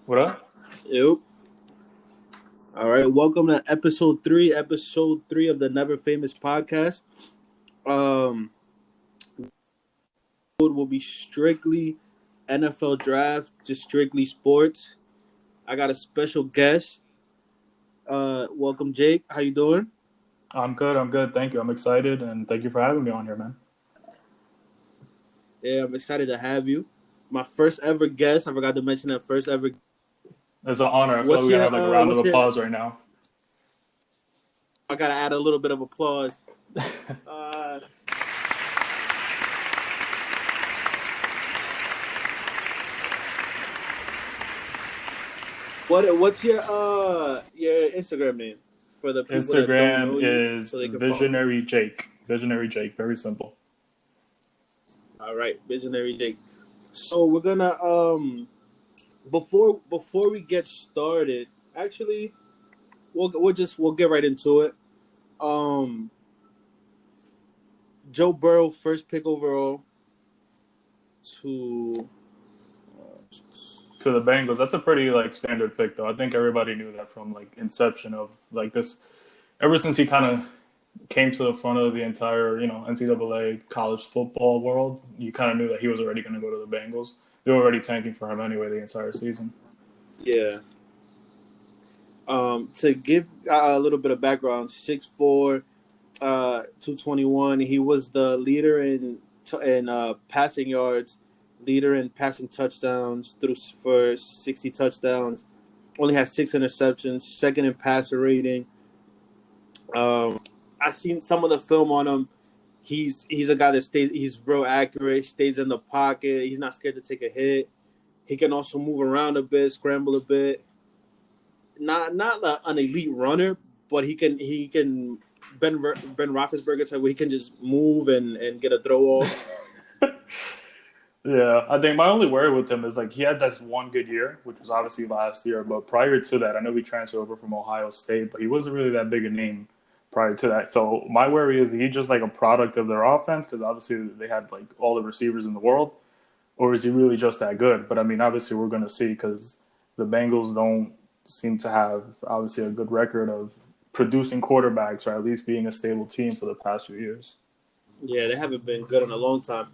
What up? Yep. All right. Welcome to episode three of the Never Famous podcast. Um, will be strictly NFL draft, just strictly sports. I got a special guest. Welcome, Jake. How you doing? I'm good. I'm good. Thank you. I'm excited, and thank you for having me on here, man. Yeah, I'm excited to have you. My first ever guest. I forgot to mention that first ever. It's an honor. I feel like What's we're gonna your have like a round of What's your? applause right now. I gotta add a little bit of applause. Uh, what's your Instagram name for the people that don't Instagram know you, is so they can follow you? Visionary Jake. Visionary Jake. Very simple. All right, Visionary Jake. So we're gonna before we get started, actually, we'll get right into it. Um, Joe Burrow, first pick overall to To the Bengals, that's a pretty like standard pick, though. I think everybody knew that from like inception of like this. Ever since he kind of came to the front of the entire, NCAA college football world, you kind of knew that he was already going to go to the Bengals. They were already tanking for him anyway the entire season. yeah. To give a little bit of background, 6'4", 221. He was the leader in passing yards, leader in passing touchdowns through for 60 touchdowns. Only has 6 interceptions. Second in passer rating. I've seen some of the film on him. He's a guy that stays. He's real accurate. Stays in the pocket. He's not scared to take a hit. He can also move around a bit, scramble a bit. Not an elite runner, but he can Ben Roethlisberger type where he can just move and get a throw off. Yeah, I think my only worry with him is like he had that one good year, which was obviously last year. But prior to that, I know he transferred over from Ohio State, but he wasn't really that big a name prior to that. So my worry is he just like a product of their offense because obviously they had like all the receivers in the world, or is he really just that good? But I mean, obviously we're going to see because the Bengals don't seem to have obviously a good record of producing quarterbacks or at least being a stable team for the past few years. Yeah, they haven't been good in a long time.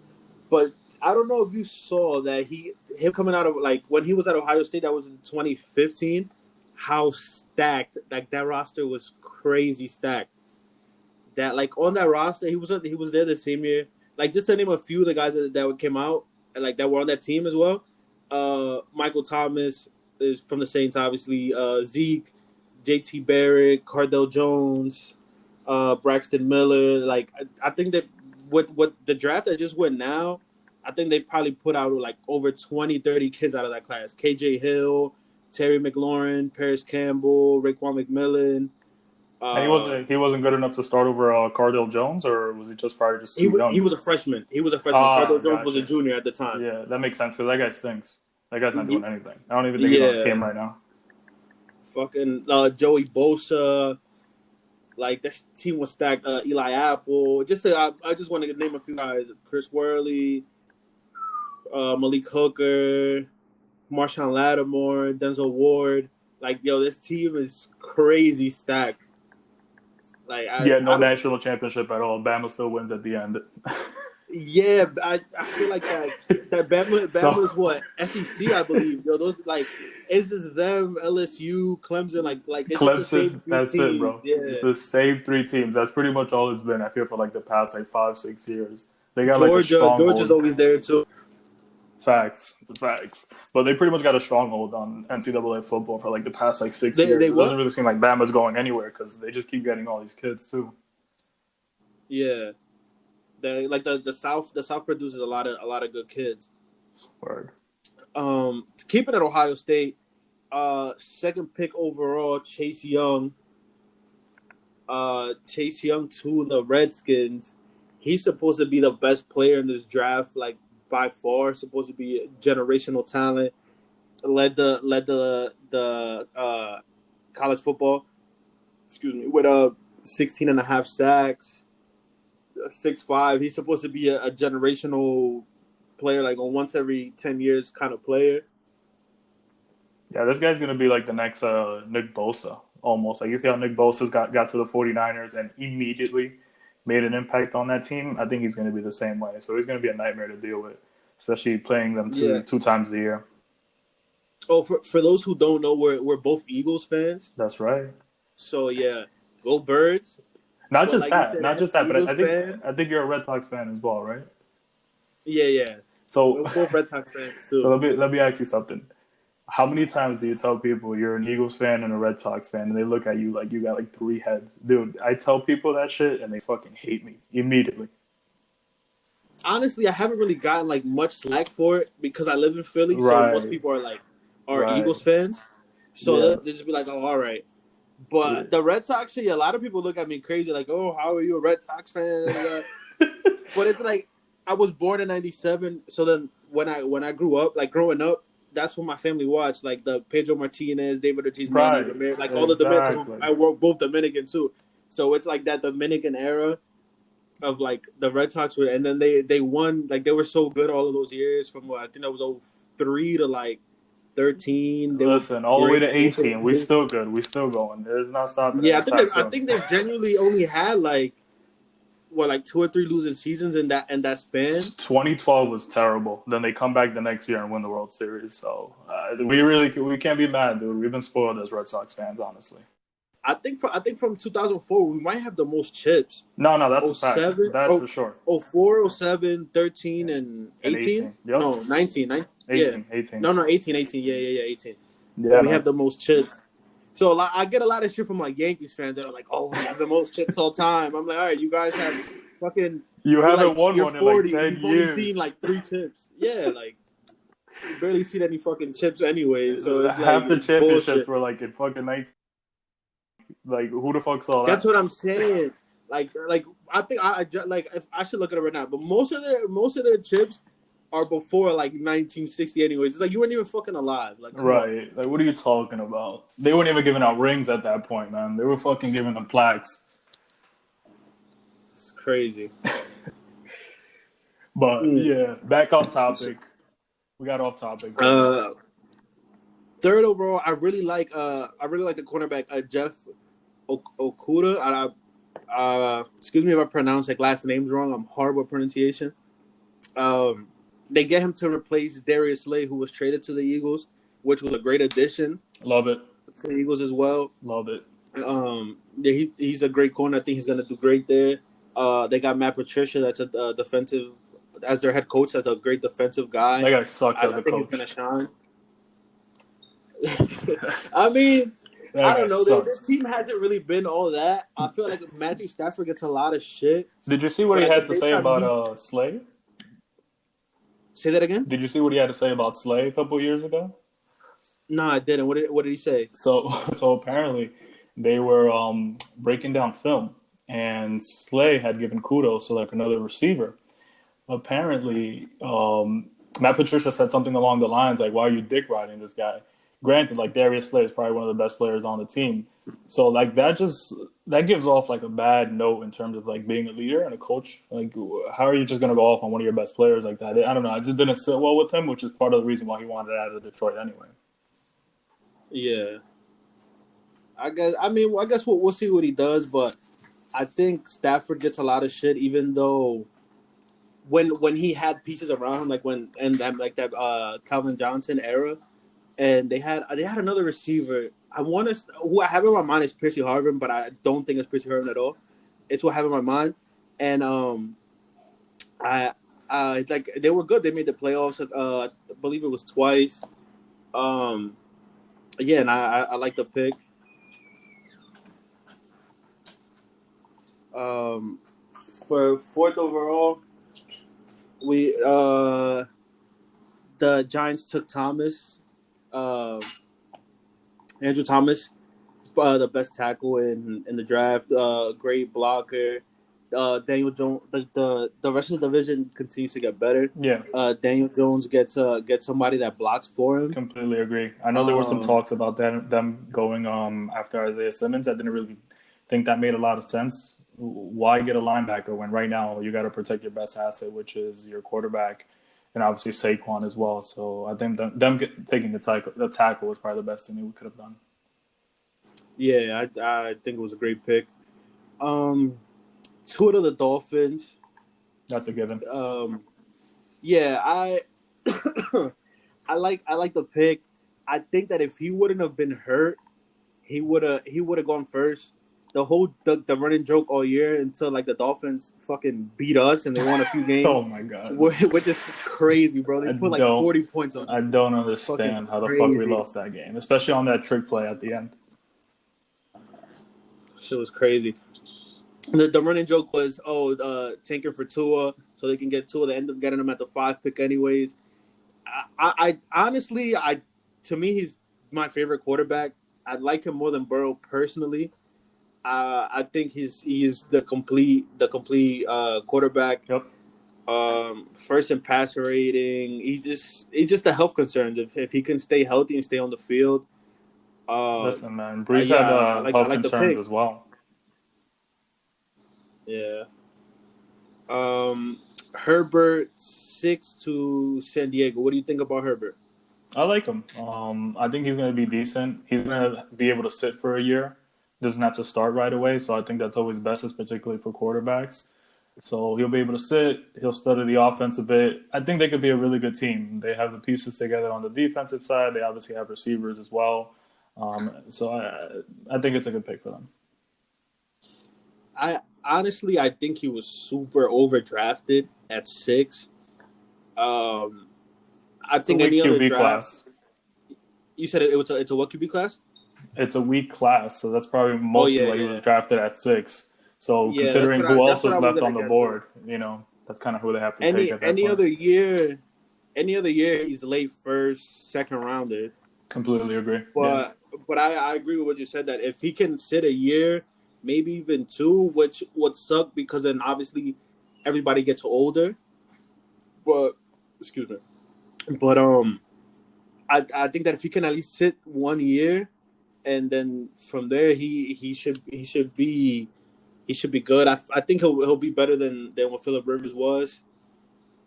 But I don't know if you saw that him coming out of like when he was at Ohio State, that was in 2015. How stacked like that roster was, crazy stacked. That like on that roster, he was there the same year. Like just to name a few of the guys that came out and like that were on that team as well. Michael Thomas is from the Saints, obviously. Zeke, J.T. Barrett, Cardell Jones, Braxton Miller. Like I think that with the draft that just went now, I think they probably put out like over 20, 30 kids out of that class. KJ Hill, Terry McLaurin, Paris Campbell, Raekwon McMillan. And he Uh, wasn't good enough to start over Cardell Jones, or was he just probably just he too was young? he was a freshman. He was a freshman. Ah, Cardell Jones was a gotcha. junior at the time. Yeah, that makes sense because that guy stinks. That guy's not doing anything. I don't even think he's on a Yeah, team right now. fucking Joey Bosa. Like that team was stacked. Eli Apple. I just want to name a few guys: Chris Worley, Malik Hooker, Marshawn Lattimore, Denzel Ward. Like yo, this team is crazy stacked. Like Yeah, no I don't. national championship at all. Bama still wins at the end. Yeah, I feel like that So Bama's what SEC, I believe. Yo, those like it's just them, LSU, Clemson, like it's just the same Clemson, few that's it, teams. bro. It's Yeah, the same three teams. That's pretty much all it's been. I feel for like the past like 5, 6 years. They got like a Georgia's stronghold. always there too. Facts. But they pretty much got a stronghold on NCAA football for like the past like six They years. It doesn't what? really seem like Bama's going anywhere because they just keep getting all these kids too. Yeah, the South produces a lot of good kids. Word. Keeping at Ohio State, second pick overall, Chase Young. Chase Young to the Redskins. He's supposed to be the best player in this draft, like by far. Supposed to be a generational talent. Led the college football. Excuse me, with 16 and a half sacks, 6'5". He's supposed to be a generational player, like a once every 10 years kind of player. Yeah, this guy's gonna be like the next Nick Bosa almost. Like you see how Nick Bosa's got to the 49ers and immediately made an impact on that team. I think he's gonna be the same way. So he's gonna be a nightmare to deal with, especially playing them Yeah. two times a year. Oh, for those who don't know, we're both Eagles fans. That's right. So yeah, go Birds. Not But just like you that, said, not as just that, but Eagles fans, I think you're a Red Sox fan as well, right? yeah, yeah. So We're both Red Sox fans so too. let me ask you something. How many times do you tell people you're an Eagles fan and a Red Sox fan, and they look at you like you got like three heads? Dude, I tell people that shit, and they fucking hate me immediately. Honestly, I haven't really gotten like much slack for it because I live in Philly, so most Right, people are right, Eagles fans. So yeah. they'll just be like, "Oh, all right." But the Red Sox shit, a lot of people look at me crazy, like, "Oh, how are you a Red Sox fan?" But it's like I was born in '97, so then when I grew up, like growing up, that's what my family watched, like the Pedro Martinez, David Ortiz, Manny Right, Ramirez, like all the Dominicans. Because exactly. I work both Dominican too, so it's like that Dominican era of like the Red Sox were, and then they won, like they were so good all of those years from what I think that was 03 to like 13. They were Listen, all the way great to most of those 18, we years. still good. We still going. It's not stopping Yeah, anytime I soon. think they've genuinely only had like what like 2 or 3 losing seasons in that span. 2012 was terrible. Then they come back the next year and win the World Series. So we can't be mad, dude. We've been spoiled as Red Sox fans, honestly. I think from 2004 we might have the most chips. No, no, that's Oh a fact. 07, That's for sure. oh 04, oh 07, 13, and And 18. 18. Yep. No, 19. Yeah. 18. 18. No, 18, 18. Yeah, yeah, yeah, 18. Yeah, We have no. the most chips. So I get a lot of shit from like Yankees fans that are like, "Oh, we have the most chips all time." I'm like, "All right, you guys have fucking You haven't won you're one in like 40 and 10 you've only years. seen like 3 chips." Yeah, like you barely seen any fucking chips anyway. So it's like Half the it's championships bullshit. were like in fucking 19. Like, who the fuck saw That's that? what I'm saying. Like I think like if I should look at it right now, but most of their chips are before like 1960 anyways. It's like you weren't even fucking alive. Like come on. Right. Like, what are you talking about? They weren't even giving out rings at that point, man. They were fucking giving them plaques. It's crazy. But Mm. yeah, back on topic. We got off topic. Third overall, I really like the cornerback Jeff Okuda. Excuse me if I pronounce like last names wrong. I'm horrible at pronunciation. They get him to replace Darius Slay, who was traded to the Eagles, which was a great addition Love it. to the Eagles as well. Love it. Yeah, he's a great corner. I think he's gonna do great there. They got Matt Patricia, that's a defensive as their head coach. That's a great defensive guy. That guy sucks as a think coach. he's gonna shine. I mean, That I guy don't know. sucks. This team hasn't really been all that. I feel like Matthew Stafford gets a lot of shit. Did you see what But he at the had to same say time, about Slay? say that again? Did you see what he had to say about Slay a couple years ago? No, I didn't. What did he say? So apparently they were breaking down film, and Slay had given kudos to like another receiver. Apparently, Matt Patricia said something along the lines like, "Why are you dick riding this guy?" Granted, like Darius Slay is probably one of the best players on the team, so like that gives off like a bad note in terms of like being a leader and a coach. Like, how are you just gonna go off on one of your best players like that? I don't know. I just didn't sit well with him, which is part of the reason why he wanted out of Detroit anyway. Yeah, I guess. I mean, I guess we'll see what he does, but I think Stafford gets a lot of shit, even though when he had pieces around him, like when and that like that Calvin Johnson era, and they had another receiver. I want to who I have in my mind is Percy Harvin, but I don't think it's Percy Harvin at all. It's what I have in my mind, and I it's like they were good. They made the playoffs. I believe it was twice. Um, yeah, and I like the pick. Um, for fourth overall, we the Giants took Thomas, Andrew Thomas, the best tackle in the draft. Great blocker. Daniel Jones. The rest of the division continues to get better. Yeah, Daniel Jones gets somebody that blocks for him. completely agree. I know there were some talks about them going after Isaiah Simmons. I didn't really think that made a lot of sense. Why get a linebacker when right now you got to protect your best asset, which is your quarterback? and obviously Saquon as well. So I think taking the tackle was probably the best thing we could have done. Yeah, I think it was a great pick. Tua to the Dolphins. That's a given. Yeah, I like the pick. I think that if he wouldn't have been hurt, he would have gone first. The running joke all year until like the Dolphins fucking beat us and they won a few games. Oh my god, which is crazy, bro. They put like 40 points on us. I don't understand how the fuck we lost that game, especially on that trick play at the end. Shit was crazy. The running joke was, tanking for Tua so they can get Tua. They end up getting him at the 5 pick anyways. I honestly, to me, he's my favorite quarterback. I like him more than Burrow personally. I think he is the complete quarterback. Yep. First in passer rating. He's just the health concerns. If he can stay healthy and stay on the field. Listen, man, Brees had health concerns as well. Yeah. Herbert 6 to San Diego. What do you think about Herbert? I like him. I think he's going to be decent. He's going to be able to sit for a year. Doesn't have to start right away, so I think that's always best, particularly for quarterbacks. So he'll be able to sit. He'll study the offense a bit. I think they could be a really good team. They have the pieces together on the defensive side. They obviously have receivers as well. So I think it's a good pick for them. I think he was super overdrafted at 6. I think any other draft. Class. You said it's a what QB class? It's a weak class, so that's probably mostly why he was drafted at 6. So considering who else was left on the board, that's kind of who they have to take at that point. Any other year, he's late first, second rounder. Completely agree. But I agree with what you said, that if he can sit a year, maybe even 2, which would suck because then obviously everybody gets older. But excuse me. But I think that if he can at least sit 1 year, and then from there he should be good. I think he'll be better than what Phillip Rivers was.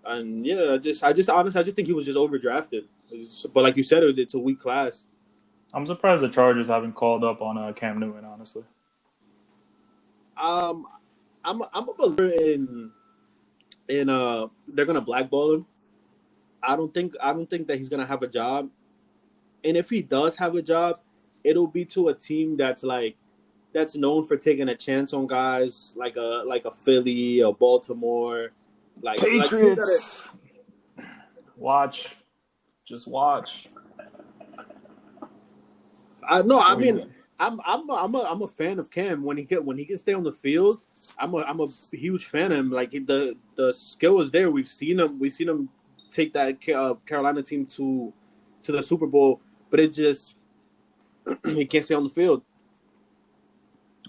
And yeah, I just think he was just overdrafted. But like you said, it's a weak class. I'm surprised the Chargers haven't called up on Cam Newton, honestly. I'm a believer in they're gonna blackball him. I don't think that he's gonna have a job. And if he does have a job, it'll be to a team that's known for taking a chance on guys like a Philly, a Baltimore, like Patriots. Watch. Just watch. I'm a fan of Cam when he can stay on the field. I'm a huge fan of him. Like the skill is there. We've seen him take that Carolina team to the Super Bowl, but it just he can't stay on the field.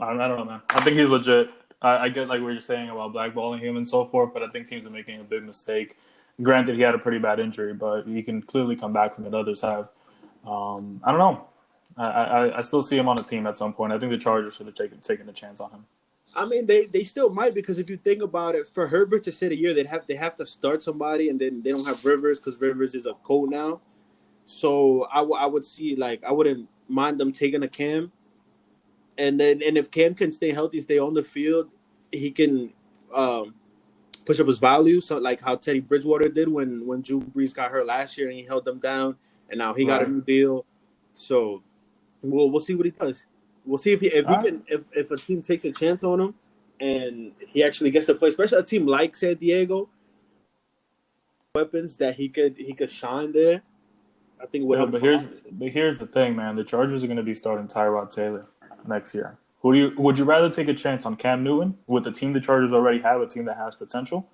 I don't know, man. I think he's legit. I get like what you're saying about blackballing him and so forth, but I think teams are making a big mistake. Granted, he had a pretty bad injury, but he can clearly come back from it. Others have. I don't know. I still see him on the team at some point. I think the Chargers should have taken a chance on him. I mean, they still might, because if you think about it, for Herbert to sit a year, they have to start somebody, and then they don't have Rivers because Rivers is a coach now. So I would see, like, I wouldn't mind them taking a Cam, and if Cam can stay healthy, stay on the field, he can push up his value. So like how Teddy Bridgewater did when Drew Brees got hurt last year and he held them down, and now he got a new deal. So we'll see what he does. We'll see if a team takes a chance on him and he actually gets to play, especially a team like San Diego, weapons that he could shine there. I think. But here's the thing, man. The Chargers are going to be starting Tyrod Taylor next year. Would you rather take a chance on Cam Newton with the team the Chargers already have, a team that has potential,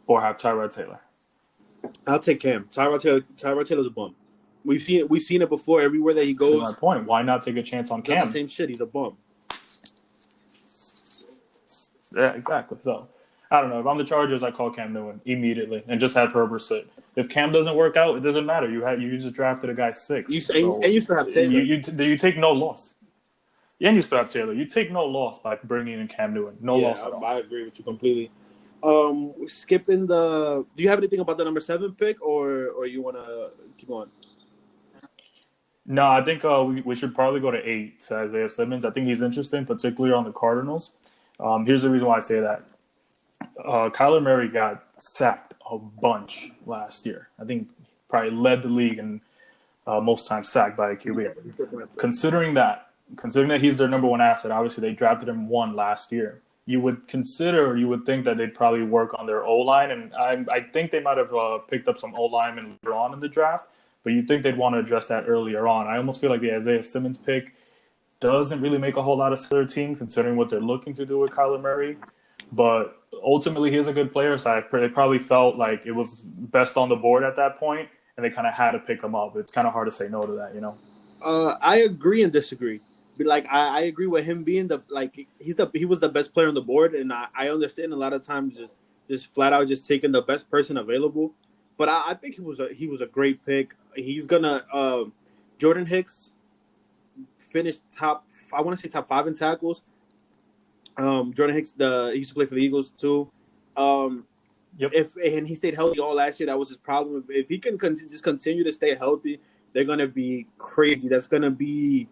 or have Tyrod Taylor? I'll take Cam. Tyrod Taylor's a bum. We've seen it before everywhere that he goes. That's my point. Why not take a chance on Cam? The same shit. He's a bum. Yeah, exactly. So I don't know. If I'm the Chargers, I call Cam Newton immediately and just have Herbert sit. If Cam doesn't work out, it doesn't matter. You just drafted a guy 6. And you still have Taylor. You take no loss. And you still have Taylor. You take no loss by bringing in Cam Newton. No loss at all. I agree with you completely. Skipping the. Do you have anything about the number 7 pick, or you want to keep on? No, I think we should probably go to 8 to Isaiah Simmons. I think he's interesting, particularly on the Cardinals. Here's the reason why I say that. Kyler Murray got sacked a bunch last year. I think probably led the league in most times sacked by a QB. Considering that he's their number one asset, obviously they drafted him one last year. You would consider, or you would think that they'd probably work on their O line, and I think they might have picked up some O linemen later on in the draft. But you'd think they'd want to address that earlier on. I almost feel like the Isaiah Simmons pick doesn't really make a whole lot of sense for their team, considering what they're looking to do with Kyler Murray. But ultimately, he's a good player, so they probably felt like it was best on the board at that point, and they kind of had to pick him up. It's kind of hard to say no to that, you know. I agree and disagree. But like I agree with him being he was the best player on the board, and I understand a lot of times just flat out just taking the best person available. But I think he was a great pick. He's gonna Jordan Hicks finished top. I want to say top 5 in tackles. Jordan Hicks, he used to play for the Eagles too. Yep. And he stayed healthy all last year. That was his problem. If he can just continue to stay healthy, they're gonna be crazy. That's gonna be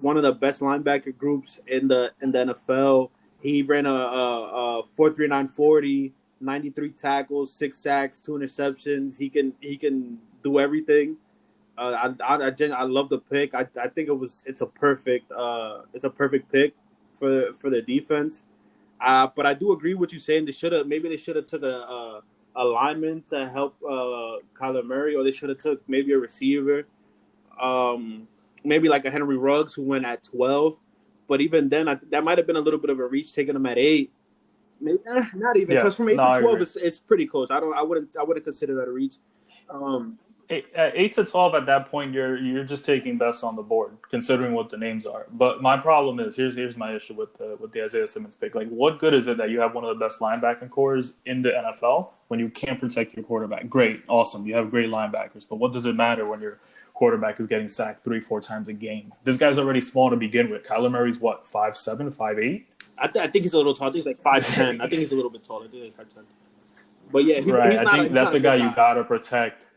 one of the best linebacker groups in the NFL. He ran a 4.39 40, 93 tackles, 6 sacks, 2 interceptions. He can do everything. I love the pick. I think it's a perfect pick for the defense. But I do agree with you saying they should have took a lineman to help Kyler Murray, or they should have took maybe a receiver, maybe like a Henry Ruggs who went at 12. But even then, that might have been a little bit of a reach taking him at 8. Maybe not even, because from 8 to 12 it's pretty close. I wouldn't consider that a reach. At 8 to 12 at that point, you're just taking best on the board, considering what the names are. But my problem is here's my issue with the Isaiah Simmons pick. Like, what good is it that you have one of the best linebacking cores in the NFL when you can't protect your quarterback? Great, awesome, you have great linebackers, but what does it matter when your quarterback is getting sacked 3-4 times a game? This guy's already small to begin with. Kyler Murray's what, 5'7", 5'8"? I think he's a little tall. I think he's like 5'10". I think he's a little bit taller. I think he's 5'10". But yeah, he's right. Not, I think that's a guy you gotta protect.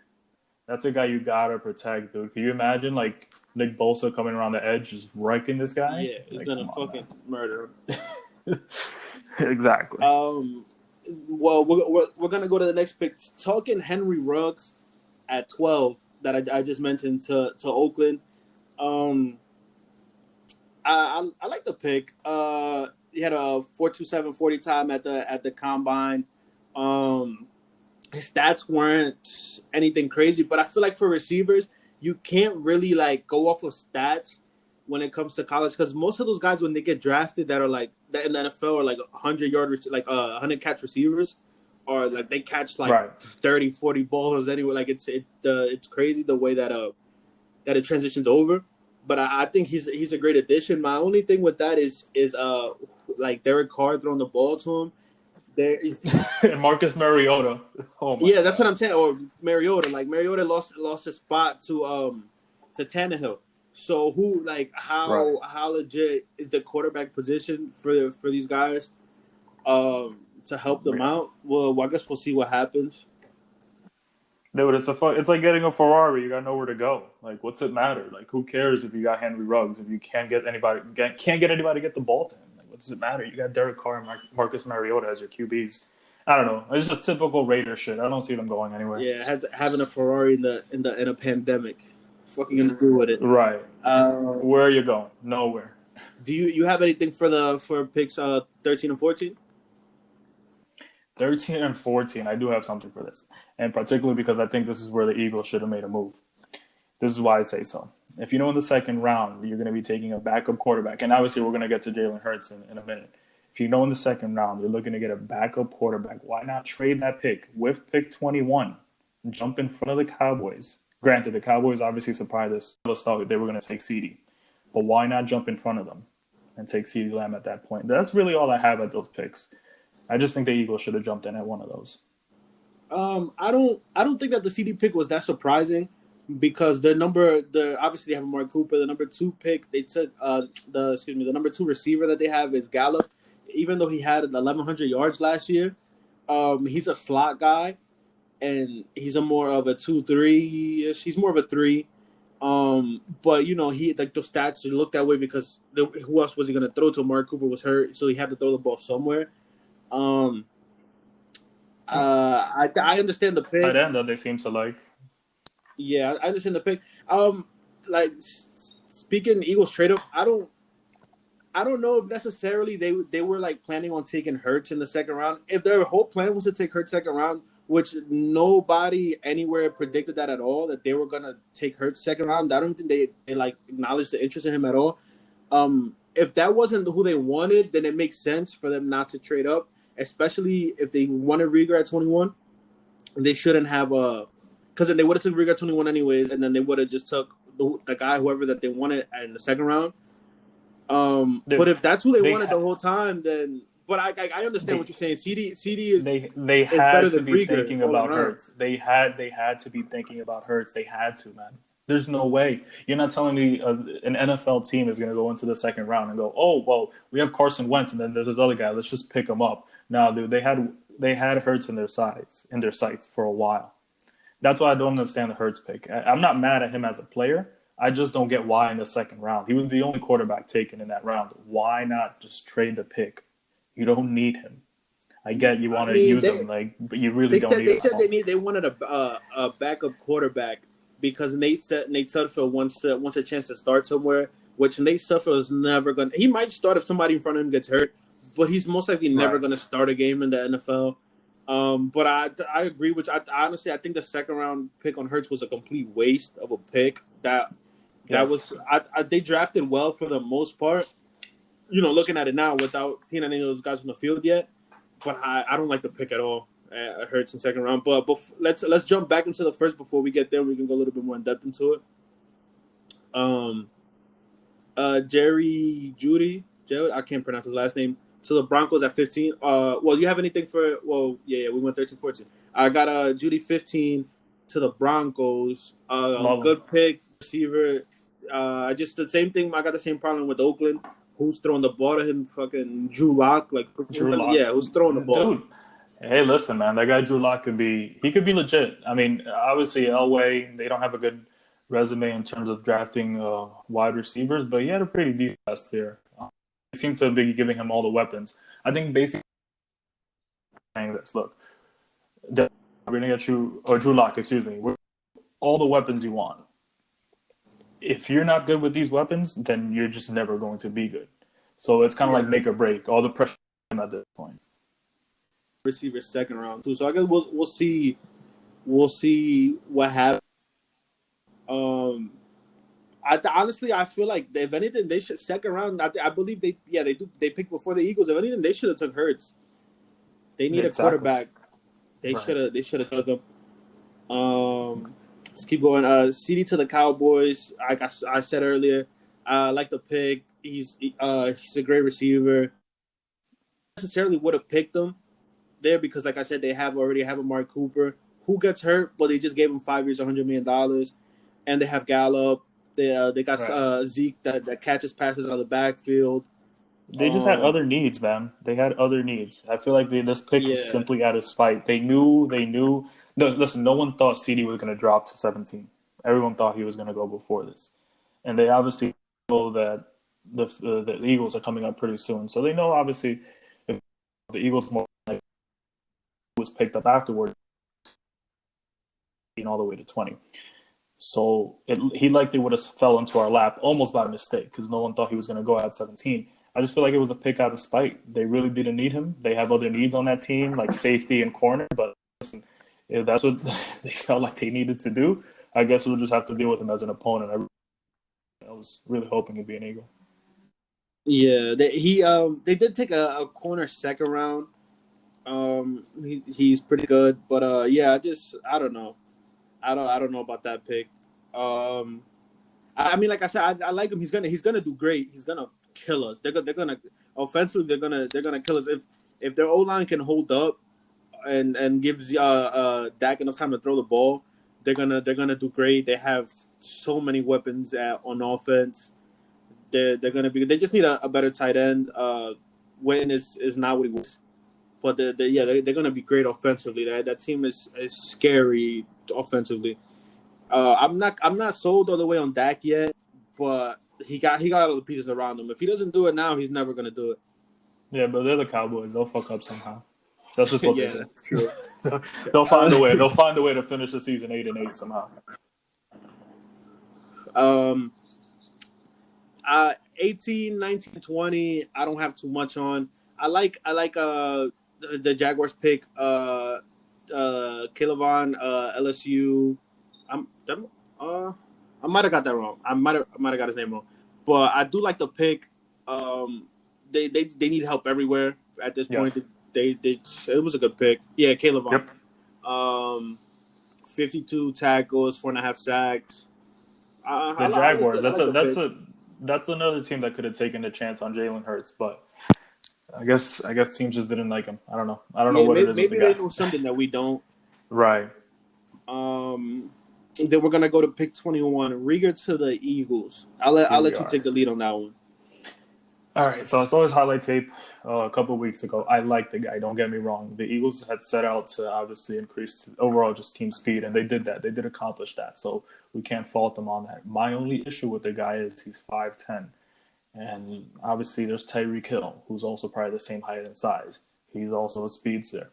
That's a guy you gotta protect, dude. Can you imagine like Nick Bosa coming around the edge, just wrecking this guy? Yeah, he's like, gonna fucking murder him. Exactly. Well, we're gonna go to the next pick. Talking Henry Ruggs at 12 that I just mentioned to Oakland. I like the pick. He had a 4.27 40 time at the combine. His stats weren't anything crazy, but I feel like for receivers, you can't really like go off of stats when it comes to college, because most of those guys when they get drafted that are like that in the NFL are like 100 catch receivers, or like they catch like 30, 40 balls anyway. Like it's crazy the way that it transitions over. But I think he's a great addition. My only thing with that is like Derek Carr throwing the ball to him. There is Marcus Mariota. Oh my God. That's what I'm saying. Or Mariota. Like Mariota lost a spot to Tannehill. So how legit is the quarterback position for these guys to help them out? Well, I guess we'll see what happens. Dude, it's like getting a Ferrari. You got nowhere to go. Like, what's it matter? Like, who cares if you got Henry Ruggs if you can't get anybody to get the ball to him? What does it matter? You got Derek Carr and Marcus Mariota as your QBs. I don't know. It's just typical Raider shit. I don't see them going anywhere. Yeah, having a Ferrari in a pandemic. Fucking gonna do with it. Right. Where are you going? Nowhere. Do you have anything for picks 13 and 14? 13 and 14. I do have something for this, and particularly because I think this is where the Eagles should have made a move. This is why I say so. If you know in the second round you're going to be taking a backup quarterback, and obviously we're going to get to Jalen Hurts in a minute. If you know in the second round you're looking to get a backup quarterback, why not trade that pick with pick 21 and jump in front of the Cowboys? Granted, the Cowboys obviously surprised us. They thought they were going to take CeeDee. But why not jump in front of them and take CeeDee Lamb at that point? That's really all I have at those picks. I just think the Eagles should have jumped in at one of those. I don't think that the CeeDee pick was that surprising, because obviously they have Amari Cooper. The number 2 pick they took the number 2 receiver that they have is Gallup. Even though he had 1,100 yards last year, He's a slot guy, and he's a more of a 2-3 ish. He's more of a three. But he like those stats look that way because who else was he gonna throw to? Amari Cooper was hurt, so he had to throw the ball somewhere. Um, I understand the Tight pick. end that they seem to like. Yeah, I understand the pick. Like speaking Eagles trade up, I don't know if necessarily they were like planning on taking Hurts in the second round. If their whole plan was to take Hurts second round, which nobody anywhere predicted that at all, that they were gonna take Hurts second round. I don't think they like acknowledged the interest in him at all. If that wasn't who they wanted, then it makes sense for them not to trade up, especially if they wanted Rieger at 21. They shouldn't have because then they would have took Rieger at 21 anyways, and then they would have just took the guy whoever that they wanted in the second round. But if that's who they They wanted the whole time, then but I understand they what you're saying. CD they is better had to than be Rieger thinking all about around. Hurts. They had to be thinking about Hurts. They had to, man. There's no way. You're not telling me an NFL team is going to go into the second round and go, oh well, we have Carson Wentz and then there's this other guy. Let's just pick him up. No, dude, they had Hurts in their sights for a while. That's why I don't understand the Hurts pick. I'm not mad at him as a player. I just don't get why in the second round. He was the only quarterback taken in that round. Why not just trade the pick? You don't need him. I get you I want to mean, use him, but you really don't need they him at said all. they wanted a backup quarterback because Nate Sudfeld wants a chance to start somewhere, which Nate Sudfeld is never gonna. He might start if somebody in front of him gets hurt, but he's most likely never Right. gonna start a game in the NFL. But I agree with you. Honestly, I think the second round pick on Hurts was a complete waste of a pick. That Yes. was they drafted well for the most part. Looking at it now without seeing any of those guys on the field yet, but I don't like the pick at all. It hurts in second round. But let's jump back into the first before we get there. We can go a little bit more in depth into it. Um, Jerry Judy, I can't pronounce his last name. To the Broncos at 15. Well, you have anything for? Well, yeah, we went 13-14. I got Judy 15 to the Broncos. Love him. Good pick, receiver. I just the same thing. I got the same problem with Oakland. Who's throwing the ball to him? Fucking Drew Lock. Like, Drew Lock. yeah, who's throwing the ball? Dude. Hey, listen, man. That guy Drew Lock he could be legit. I mean, obviously Elway, they don't have a good resume in terms of drafting wide receivers, but he had a pretty decent last year. They seem to be giving him all the weapons. I think basically saying this, look, we're gonna get you or Drew Lock, excuse me, all the weapons you want. If you're not good with these weapons, then you're just never going to be good. So it's kind of like Yeah, make or break. All the pressure at this point. receiver second round too. So I guess we'll see what happens. Um, honestly I feel like if anything they should second round. I believe they picked before the Eagles. If anything they should have took Hurts. They need a Exactly. quarterback. Right. They should have took him. Let's keep going. CD to the Cowboys. Like I said earlier, I like the pick. He's a great receiver. Necessarily would have picked him there because, like I said, they already have a Mark Cooper who gets hurt, but they just gave him 5 years, $100 million, and they have Gallup. They got Right. Zeke that catches passes out of the backfield. They just had Um, other needs, man. They had other needs. I feel like this pick was yeah, simply out of spite. They knew. They knew. No, listen. No one thought CD was going to drop to 17. Everyone thought he was going to go before this, and they obviously know that the Eagles are coming up pretty soon. So they know obviously if the Eagles more like was picked up afterward, all the way to 20. So he likely would have fell into our lap almost by mistake because no one thought he was going to go at 17. I just feel like it was a pick out of spite. They really didn't need him. They have other needs on that team, like safety and corner. But listen, if that's what they felt like they needed to do, I guess we'll just have to deal with him as an opponent. I was really hoping he'd be an Eagle. yeah. They did take a corner second round. He's pretty good, but yeah, I don't know. I don't know about that pick. Um, I mean, like I said, I like him. He's gonna do great. He's gonna kill us. They're gonna offensively. They're gonna kill us if their O line can hold up and gives Dak enough time to throw the ball. They're gonna do great. They have so many weapons on offense. They're gonna be. They just need a better tight end. Witten is not what he was. but they're going to be great offensively. That team is scary offensively. I'm not sold all the way on Dak yet, but he got all the pieces around him. If he doesn't do it now, he's never going to do it. Yeah, but they're the Cowboys. They'll fuck up somehow. That's just what Yeah, they do. that's true. They'll find a way. They'll find a way to finish the season 8-8 somehow. 18, 19, 20, I don't have too much on. I like the Jaguars pick Kilovan, LSU. I might have got that wrong. I might have got his name wrong. But I do like the pick. They need help everywhere at this point. They it was a good pick. Yeah, Kilovan. Yep. 52 tackles, 4.5 sacks. The Jaguars. That's another team that could have taken a chance on Jalen Hurts, but I guess teams just didn't like him. I don't know. I don't know what it is. Maybe they know something that we don't. Right. Then we're gonna go to pick 21. Rieger to the Eagles. I'll let you take the lead on that one. All right, so I saw his highlight tape a couple of weeks ago. I like the guy, don't get me wrong. The Eagles had set out to obviously increase overall just team speed, and they did that. They did accomplish that, so we can't fault them on that. My only issue with the guy is he's 5'10", and obviously there's Tyreek Hill, who's also probably the same height and size. He's also a speedster.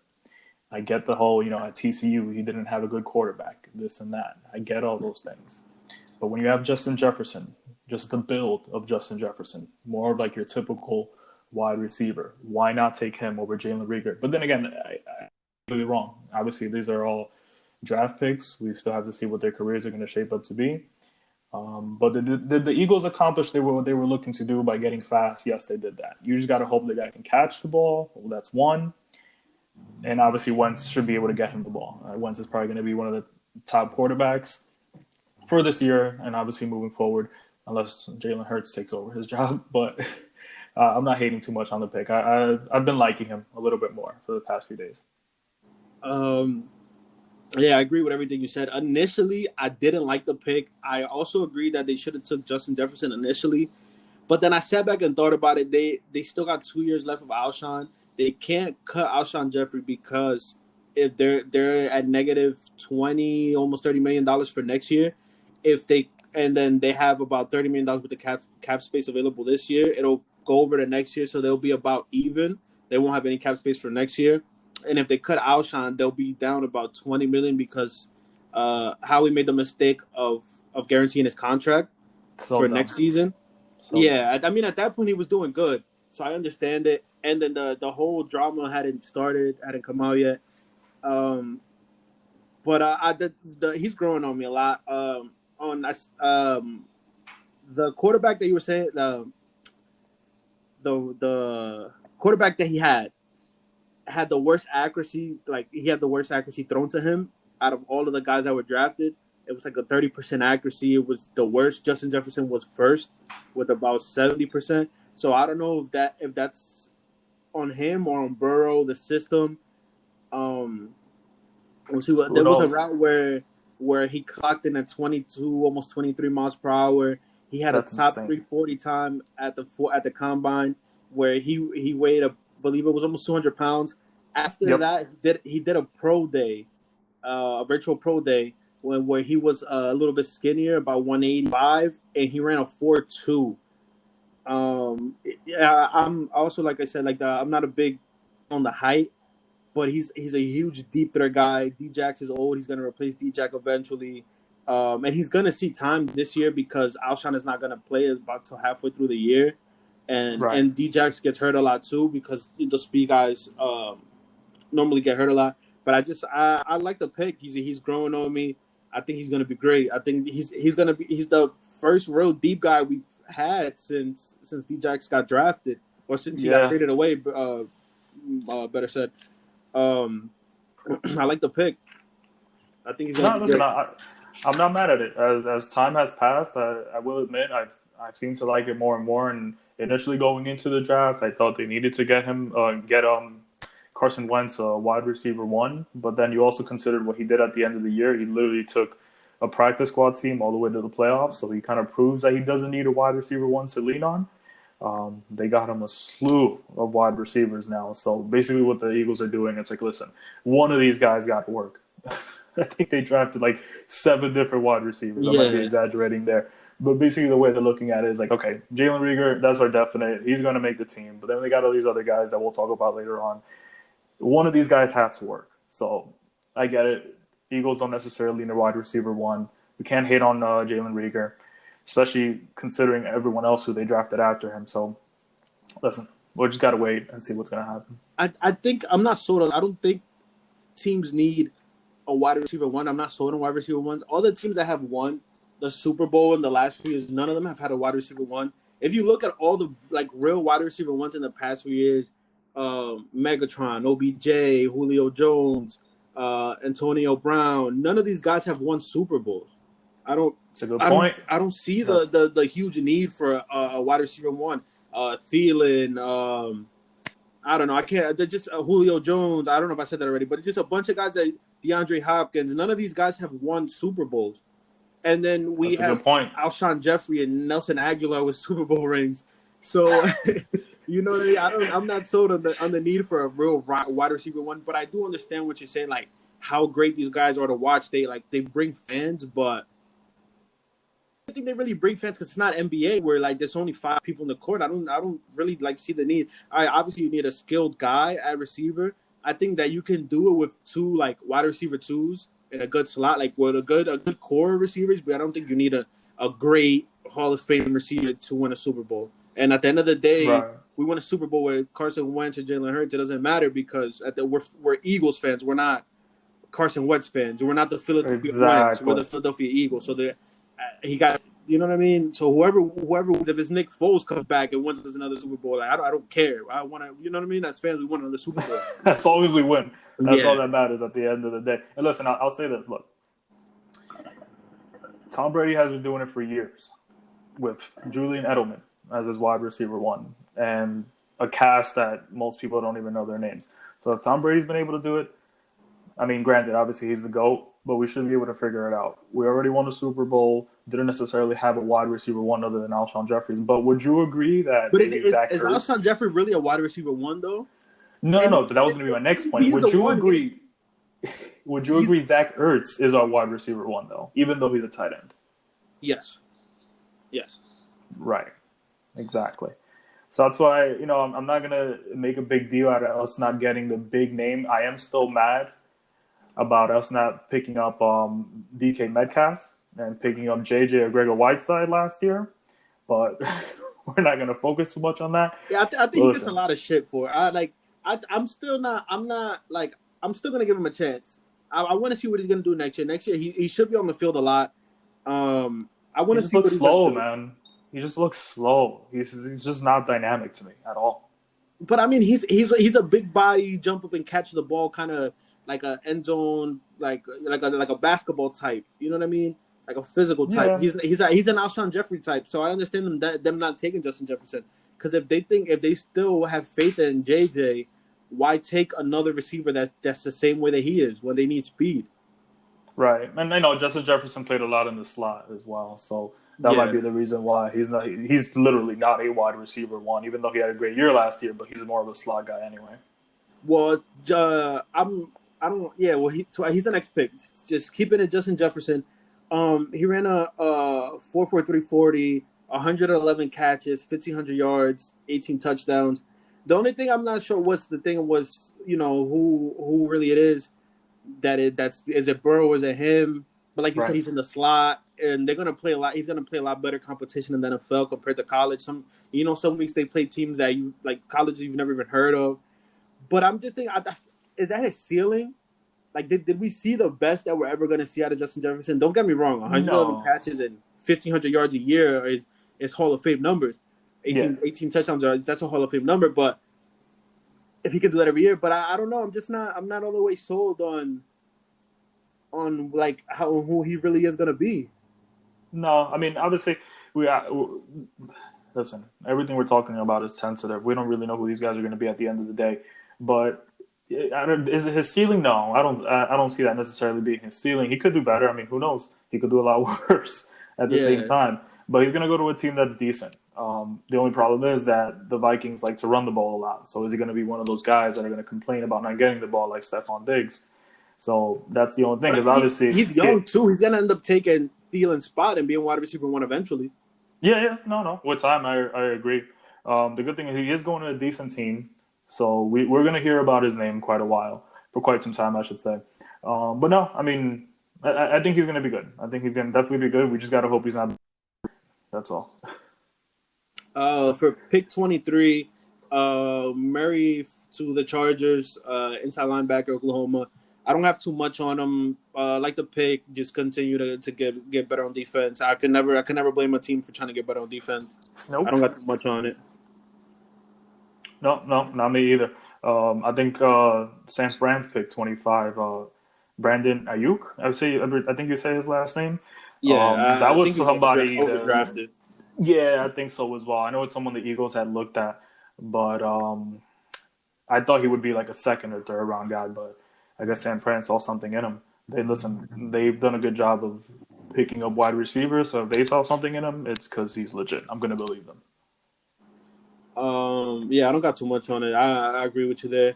I get the whole, at TCU, he didn't have a good quarterback, this and that. I get all those things. But when you have Justin Jefferson, just the build of Justin Jefferson, more like your typical wide receiver, why not take him over Jalen Rieger? But then again, I'm really wrong. Obviously, these are all draft picks. We still have to see what their careers are going to shape up to be. But did the Eagles accomplish what they were looking to do by getting fast? Yes, they did that. You just got to hope the guy can catch the ball. Well, that's one. And obviously, Wentz should be able to get him the ball. Wentz is probably going to be one of the top quarterbacks for this year and obviously moving forward, unless Jalen Hurts takes over his job. But I'm not hating too much on the pick. I've been liking him a little bit more for the past few days. Yeah, I agree with everything you said. Initially, I didn't like the pick. I also agree that they should have took Justin Jefferson initially. But then I sat back and thought about it. They still got 2 years left of Alshon. They can't cut Alshon Jeffrey because if they're at negative $20, almost $30 million for next year, and then they have about $30 million with the cap space available this year, it'll go over to next year, so they'll be about even. They won't have any cap space for next year. And if they cut Alshon, they'll be down about $20 million because Howie made the mistake of guaranteeing his contract for next season. Yeah, I mean, at that point, he was doing good, so I understand it. And then the whole drama hadn't come out yet. But he's growing on me a lot. The quarterback that you were saying, the quarterback that he had the worst accuracy. Like, he had the worst accuracy thrown to him out of all of the guys that were drafted. It was like a 30% accuracy. It was the worst. Justin Jefferson was first with about 70%. So I don't know if that's on him or on Burrow, the system. There was a route where he clocked in at 22, almost 23 miles per hour. He had a top 340 time at the combine where he weighed, I believe it was almost 200 pounds. After that, he did a pro day, a virtual pro day where he was a little bit skinnier, about 185, and he ran a 4.2. Yeah, I'm also, like I said, I'm not a big on the height, but he's a huge deep threat guy. D-Jax is old. He's going to replace D-Jack eventually. And he's going to see time this year because Alshon is not going to play about till halfway through the year. And D-Jax gets hurt a lot too because the speed guys normally get hurt a lot. But I like the pick. He's growing on me. I think he's going to be great. I think he's the first real deep guy we've had since D-Jax got drafted or since he got traded away. Better said. I like the pick. I think he's going to be great. I'm not mad at it. As time has passed, I will admit I've seemed to like it more and more. And initially going into the draft, I thought they needed to get Carson Wentz a wide receiver 1. But then you also considered what he did at the end of the year. He literally took a practice squad team all the way to the playoffs. So he kind of proves that he doesn't need a wide receiver 1 to lean on. They got him a slew of wide receivers now. So basically, what the Eagles are doing, it's like, listen, one of these guys got to work. I think they drafted like 7 different wide receivers. I might be Yeah. exaggerating there. But basically, the way they're looking at it is like, okay, Jalen Rieger, that's our definite. He's going to make the team. But then they got all these other guys that we'll talk about later on. One of these guys has to work. So I get it. Eagles don't necessarily need a wide receiver one. We can't hate on Jalen Rieger, especially considering everyone else who they drafted after him. So listen, we just got to wait and see what's going to happen. I think I'm not sold on. I don't think teams need a wide receiver one. I'm not sold on wide receiver ones. All the teams that have won the Super Bowl in the last few years, none of them have had a wide receiver one. If you look at all the like real wide receiver ones in the past few years, Megatron, OBJ, Julio Jones, Antonio Brown, none of these guys have won Super Bowls. It's a good point. I don't see the huge need for a wide receiver one. Thielen, I don't know. I can't. They're just Julio Jones. I don't know if I said that already, but it's just a bunch of guys that DeAndre Hopkins. None of these guys have won Super Bowls. And then we have Alshon Jeffrey and Nelson Aguilar with Super Bowl rings. So, you know what I mean? I'm not sold on the need for a real wide receiver one, but I do understand what you're saying, like how great these guys are to watch. They bring fans, but I think they really bring fans because it's not NBA where like there's only 5 people in the court. I don't really like see the need. Obviously you need a skilled guy at receiver. I think that you can do it with 2 like wide receiver 2s in a good slot, like with a good core of receivers. But I don't think you need a great Hall of Fame receiver to win a Super Bowl. And at the end of the day, we win a Super Bowl with Carson Wentz or Jalen Hurts. It doesn't matter because we're Eagles fans. We're not Carson Wentz fans. We're not the Philadelphia Wentz. We're the Philadelphia Eagles. So he got, you know what I mean? So whoever, if it's Nick Foles comes back and wins us another Super Bowl, like, I don't care. I want to, you know what I mean? As fans, we want another Super Bowl. As long as we win. That's all that matters at the end of the day. And listen, I'll say this. Look, Tom Brady has been doing it for years with Julian Edelman as his wide receiver one and a cast that most people don't even know their names. So if Tom Brady's been able to do it, I mean, granted, obviously he's the GOAT, but we should be able to figure it out. We already won a Super Bowl, didn't necessarily have a wide receiver one other than Alshon Jeffrey. But would you agree that is Alshon Jeffrey really a wide receiver one, though? No, but that was going to be my next point. Would you agree? Would you agree Zach Ertz is our wide receiver one, though, even though he's a tight end? Yes. Right. Exactly. So that's why, I'm not going to make a big deal out of us not getting the big name. I am still mad about us not picking up DK Metcalf and picking up JJ or Gregor Whiteside last year. But we're not going to focus too much on that. Yeah, I think he gets a lot of shit for it. I'm still going to give him a chance. I want to see what he's going to do next year. Next year, he should be on the field a lot. I want to see what he's slow, man. He just looks slow. He's just not dynamic to me at all. But I mean, he's a big body, jump up and catch the ball, kind of like a end zone, like a basketball type. You know what I mean? Like a physical type. Yeah. He's an Alshon Jeffrey type. So I understand them not taking Justin Jefferson because if they still have faith in JJ, why take another receiver that's the same way that he is when they need speed? Right, and I know Justin Jefferson played a lot in the slot as well, so. That might be the reason why he's literally not a wide receiver one, even though he had a great year last year, but he's more of a slot guy anyway. Well, he's the next pick. Just keeping it Justin Jefferson. He ran a 4.43 40, 111 catches, 1,500 yards, 18 touchdowns. The only thing I'm not sure what's the thing was, who really it is. Is it Burrow or is it him? But like you said, he's in the slot, and they're gonna play a lot. He's gonna play a lot better competition in the NFL compared to college. Some weeks they play teams that you like colleges you've never even heard of. But I'm just thinking, is that his ceiling? Like, did we see the best that we're ever gonna see out of Justin Jefferson? Don't get me wrong, 111 catches and 1,500 yards a year is Hall of Fame numbers. 18 touchdowns that's a Hall of Fame number. But if he could do that every year, but I don't know. I'm not all the way sold on like who he really is going to be. No, I mean, obviously, listen, everything we're talking about is sensitive. We don't really know who these guys are going to be at the end of the day. But is it his ceiling? No, I don't see that necessarily being his ceiling. He could do better. I mean, who knows? He could do a lot worse at the same time. but he's going to go to a team that's decent. The only problem is that the Vikings like to run the ball a lot. So is he going to be one of those guys that are going to complain about not getting the ball like Stephon Diggs? So that's the only thing. But I Because mean, obviously he's young too. He's gonna end up taking Thielen's spot and being wide receiver one eventually. yeah, no. With time, I agree. The good thing is he is going to a decent team, so we're going to hear about his name for quite some time, I should say. But no, I mean, I think he's going to be good. I think he's going to definitely be good. We just got to hope he's not. That's all. For pick 23, Murray to the Chargers, inside linebacker, Oklahoma. I don't have too much on him. Like the pick, just continue to get better on defense. I can never blame a team for trying to get better on defense. Nope. I don't got too much on it. No, not me either. I think San Fran's pick 25. Brandon Ayuk. I think you say his last name. Yeah, that I was think he somebody. overdrafted. Yeah, I think so as well. I know it's someone the Eagles had looked at, but I thought he would be like a second or third round guy. But I guess San Fran saw something in him. They've done a good job of picking up wide receivers. So if they saw something in him, it's because he's legit. I'm gonna believe them. Yeah, I don't got too much on it. I agree with you there.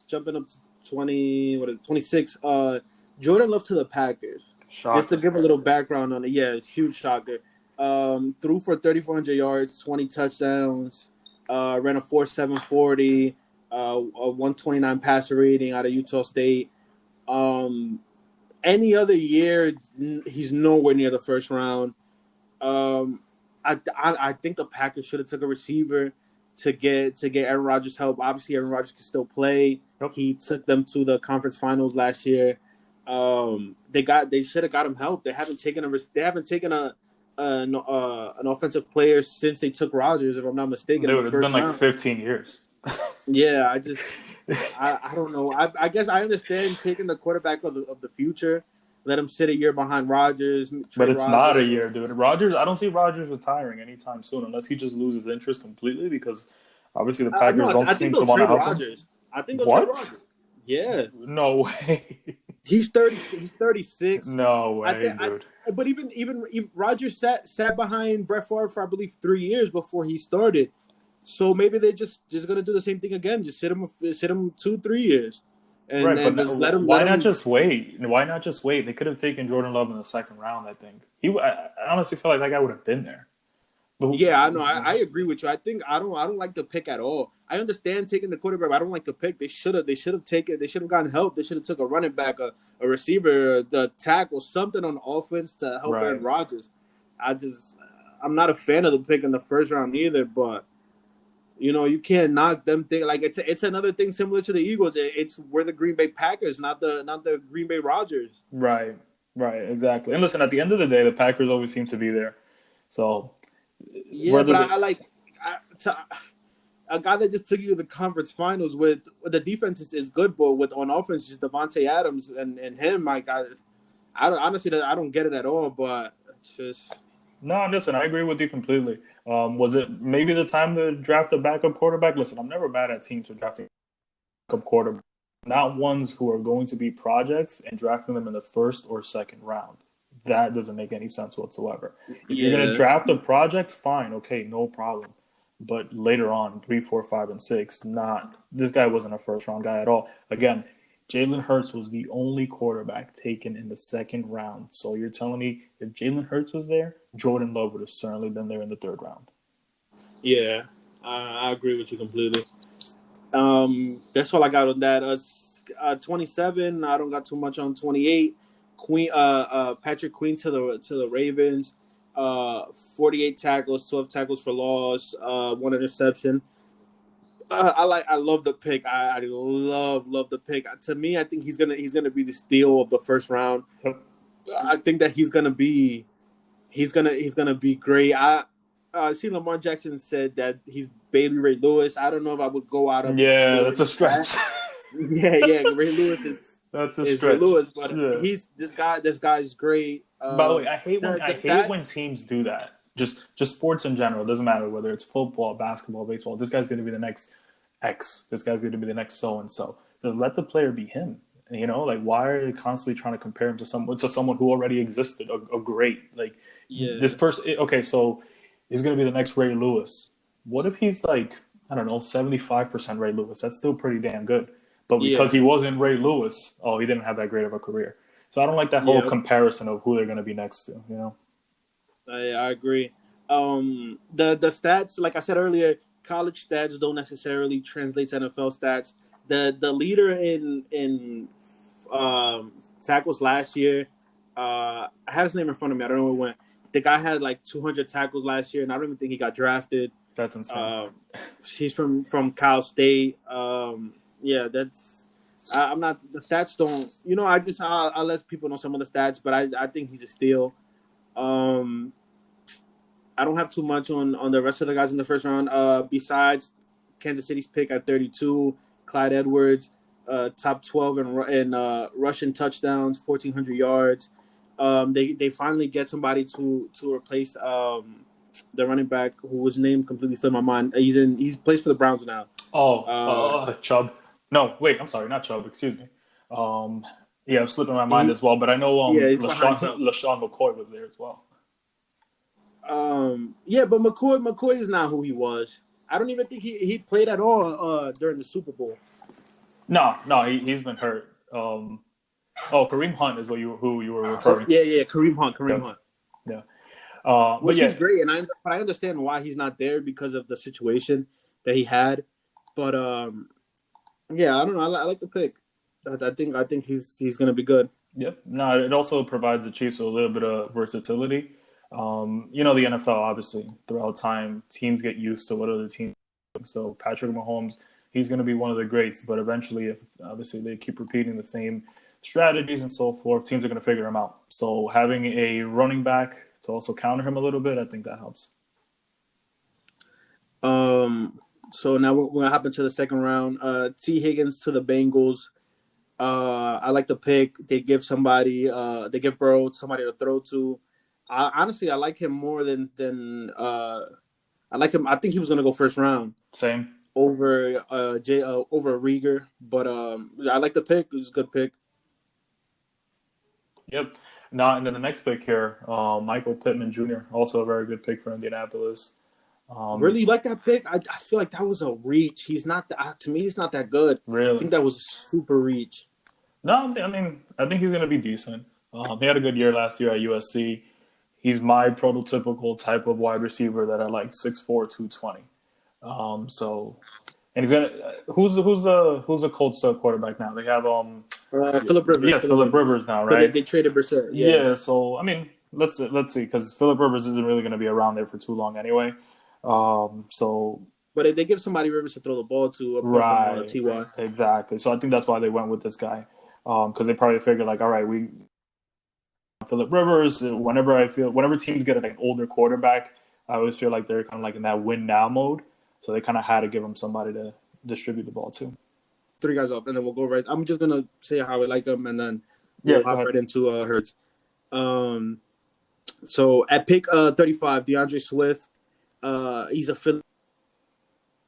Jumping up to 26. Jordan Love to the Packers. Shocker. Just to give a little background on it, yeah, it's huge shocker. Threw for 3,400 yards, 20 touchdowns, ran a 4.7 40, a 129 passer rating out of Utah State. Any other year, he's nowhere near the first round. I think the Packers should have took a receiver to get Aaron Rodgers help. Obviously, Aaron Rodgers can still play. Yep. He took them to the conference finals last year. They should have got him help. They haven't taken an offensive player since they took Rodgers, if I'm not mistaken. Dude, it's been like 15 years. Yeah, I don't know. I guess I understand taking the quarterback of the future. Let him sit a year behind Rodgers. But it's not a year, dude. Rodgers, I don't see Rodgers retiring anytime soon unless he just loses interest completely because obviously the Packers don't seem to want to help him. I think they'll trade Rodgers. Yeah. No way. He's 30. He's 36. No way, dude. But even Rodgers sat behind Brett Favre for I believe 3 years before he started. So maybe they're just gonna do the same thing again. Just sit him 2-3 years. And, right, and but just why not just wait? Why not just wait? They could have taken Jordan Love in the second round. I think I honestly feel like that guy would have been there. Yeah, I know. I agree with you. I think I don't like the pick at all. I understand taking the quarterback. But I don't like the pick. They should have taken. They should have gotten help. They should have took a running back, a receiver, the tackle, something on offense to help Aaron Rodgers. I'm not a fan of the pick in the first round either. But you can't knock them thing. Like it's another thing similar to the Eagles. We're the Green Bay Packers, not the Green Bay Rodgers. Right, exactly. And listen, at the end of the day, the Packers always seem to be there. So yeah, but I like a guy that just took you to the conference finals with the defense is good, but with on offense just Devontae Adams and him. Like I honestly I don't get it at all. But it's just. No, listen, I agree with you completely. Was it maybe the time to draft a backup quarterback? Listen, I'm never mad at teams for drafting a backup quarterback, not ones who are going to be projects and drafting them in the first or second round. That doesn't make any sense whatsoever. If you're going to draft a project, fine, okay, no problem. But later on, 3, 4, 5, and 6, this guy wasn't a first round guy at all. Again, Jalen Hurts was the only quarterback taken in the second round. So you're telling me if Jalen Hurts was there, Jordan Love would have certainly been there in the third round. Yeah, I agree with you completely. That's all I got on that. 27, I don't got too much on 28. Patrick Queen to the Ravens. 48 tackles, 12 tackles for loss, 1 interception. I love the pick. I love the pick. To me, I think he's gonna be the steal of the first round. Yep. I think that he's gonna be great. I see Lamar Jackson said that he's baby Ray Lewis. I don't know if I would go out of that's a stretch. yeah, Ray Lewis is that's a stretch. Ray Lewis, but he's this guy is great. By the way, I hate when teams do that. Just sports in general. It doesn't matter whether it's football, basketball, baseball. This guy's going to be the next X. This guy's going to be the next so-and-so. Just let the player be him. Like why are you constantly trying to compare him to someone who already existed, a great? Like Yeah, This person, okay, so he's going to be the next Ray Lewis. What if he's like, I don't know, 75% Ray Lewis? That's still pretty damn good. But because yeah, he wasn't Ray Lewis, oh, he didn't have that great of a career. So I don't like that whole yeah. comparison of who they're going to be next to, you know? I agree. The stats, like I said earlier, college stats don't necessarily translate to NFL stats. The leader in tackles last year, I had his name in front of me. I don't know where it went. The guy had like 200 tackles last year, and I don't even think he got drafted. That's insane. Um, he's from Cal State. Yeah, that's. I'm not the stats don't. I'll let people know some of the stats, but I think he's a steal. Um, I don't have too much on the rest of the guys in the first round. Besides Kansas City's pick at 32, Clyde Edwards, top 12 in rushing touchdowns, 1,400 yards. They finally get somebody to replace the running back who was named completely slipped my mind. He's plays for the Browns now. Oh, Uh, Chubb. No, wait, I'm sorry, not Chubb, excuse me. Um, yeah, I'm slipping my mind he, as well, but I know yeah, he's behind LaShawn, Chubb. LaShawn McCoy was there as well. Yeah, but McCoy is not who he was. I don't even think he played at all during the Super Bowl. No, he's been hurt. Kareem Hunt is who you were referring to. Yeah, Kareem Hunt. Yeah, yeah. But Which yeah, is great, and I understand why he's not there because of the situation that he had. But yeah, I don't know. I like the pick. I think he's gonna be good. yep. No, it also provides the Chiefs with a little bit of versatility. The NFL obviously throughout time teams get used to what other teams do. So Patrick Mahomes, he's going to be one of the greats, but eventually, if obviously they keep repeating the same strategies and so forth, teams are going to figure him out. So having a running back to also counter him a little bit, I think that helps. So now we're gonna hop into the second round. T Higgins to the Bengals. I like the pick. They give Burrow somebody to throw to. Honestly, I like him more than I like him. I think he was gonna go first round Same. over over Rieger, but I like the pick. It was a good pick. Yep. Now, and then the next pick here, Michael Pittman Jr., also a very good pick for Indianapolis. Really like that pick? I feel like that was a reach. He's not to me. He's not that good. I Really? think that was a super reach. No, I mean, I think he's going to be decent. He had a good year last year at USC. He's my prototypical type of wide receiver that I like 6'4", 220. And he's gonna who's the Colts quarterback now? They have Philip Rivers. yeah, Philip Rivers now, But right? they traded Brissett. Yeah. Yeah, so I mean, let's see, because Philip Rivers isn't really going to be around there for too long anyway. So But if they give somebody Rivers to throw the ball to, apart from right, Ty. exactly. So I think that's why they went with this guy, because they probably figured like, all right, we Philip Rivers. Whenever teams get like an older quarterback, I always feel like they're kind of like in that win now mode. So they kind of had to give him somebody to distribute the ball to. Three guys off, and then we'll go right. I'm just gonna say how I like them, and then Yeah, we'll go hop ahead. right into Hurts. So at pick 35, DeAndre Swift. He's a Philly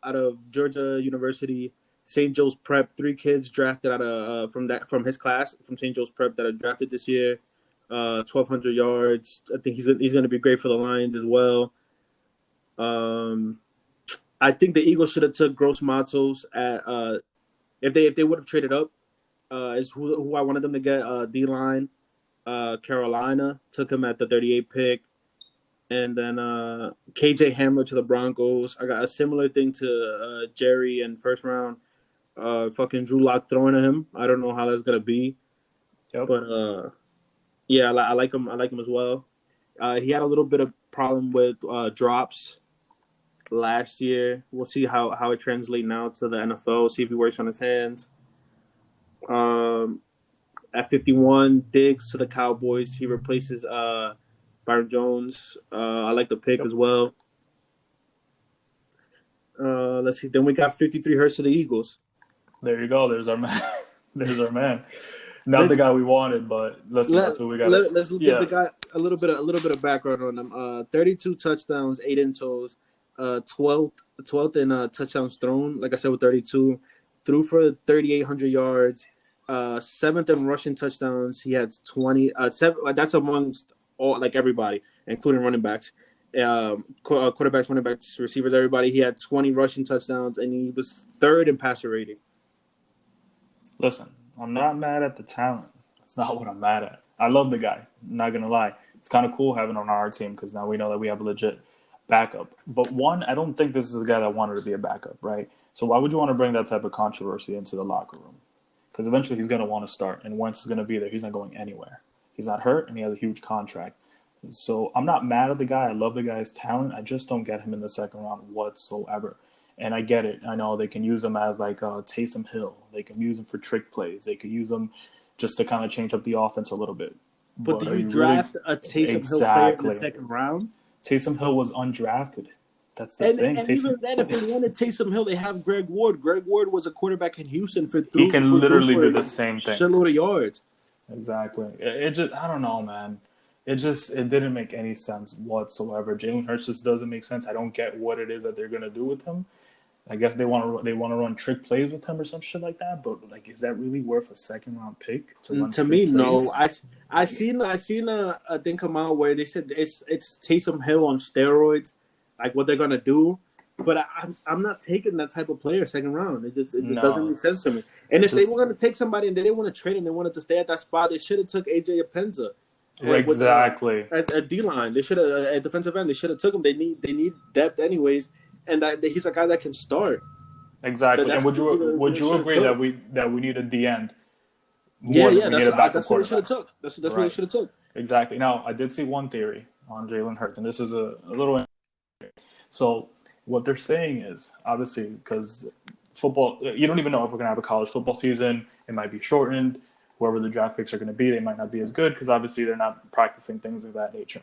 out of Georgia University, St. Joe's Prep. 3 kids drafted out of from his class from St. Joe's Prep that are drafted this year. 1,200 yards. I think he's going to be great for the Lions as well. I think the Eagles should have took Gross Matos at if they would have traded up. Is who I wanted them to get. D-line. Carolina took him at the 38 pick. And then KJ Hamler to the Broncos. I got a similar thing to Jerry in first round. Fucking Drew Lock throwing at him. I don't know how that's gonna be, Yep. but yeah, I like him. I like him as well. He had a little bit of problem with drops last year. We'll see how it translates now to the NFL. See if he works on his hands. At 51, Diggs to the Cowboys. He replaces Byron Jones. I like the pick as well. Let's see. Then we got 53 Hurts to the Eagles. There you go. There's our man. There's our man. Not the guy we wanted, but let's see. That's what we got. Let's give the guy a little bit of background on him. 32 touchdowns, 8 in totals. 12th in touchdowns thrown. Like I said, with 32, threw for 3,800 yards. 7th in rushing touchdowns. He had 20. That's amongst all like everybody, including running backs, quarterbacks, running backs, receivers, everybody. He had 20 rushing touchdowns, and he was third in passer rating. Listen, I'm not mad at the talent. That's not what I'm mad at. I love the guy. I'm not gonna lie. It's kind of cool having him on our team because now we know that we have a legit backup. But one, I don't think this is a guy that wanted to be a backup, right? So why would you want to bring that type of controversy into the locker room? Because eventually he's going to want to start, and Wentz is going to be there. He's not going anywhere. He's not hurt, and he has a huge contract. So I'm not mad at the guy. I love the guy's talent. I just don't get him in the second round whatsoever. And I get it. I know they can use him as like Taysom Hill. They can use him for trick plays. They could use him just to kind of change up the offense a little bit. But do you draft a Taysom Hill player in the second round? Taysom Hill was undrafted. That's the thing. And even then, if they wanted Taysom Hill, they have Greg Ward. Greg Ward was a quarterback in Houston he can literally do the same thing. Shitload of yards. Exactly. It just, I don't know, man. It didn't make any sense whatsoever. Jalen Hurts just doesn't make sense. I don't get what it is that they're gonna do with him. I guess they want to run trick plays with him or some shit like that. But like, is that really worth a second round pick to run? To me, no. I seen a thing come out where they said it's Taysom Hill on steroids, like what they're gonna do. But I'm not taking that type of player second round. It just doesn't make sense to me. And if they were gonna take somebody and they didn't want to trade him, they wanted to stay at that spot, they should have took AJ Epenza. Exactly. At D-line, they should have at defensive end. They should have took him. They need depth anyways, and that he's a guy that can start. Exactly. And would you agree that we need a D end? Yeah. That's what they should have took. That's what they should have took. Exactly. Now I did see one theory on Jalen Hurts, and this is a little. So what they're saying is obviously because football, you don't even know if we're gonna have a college football season. It might be shortened. Whoever the draft picks are going to be, they might not be as good because obviously they're not practicing things of that nature.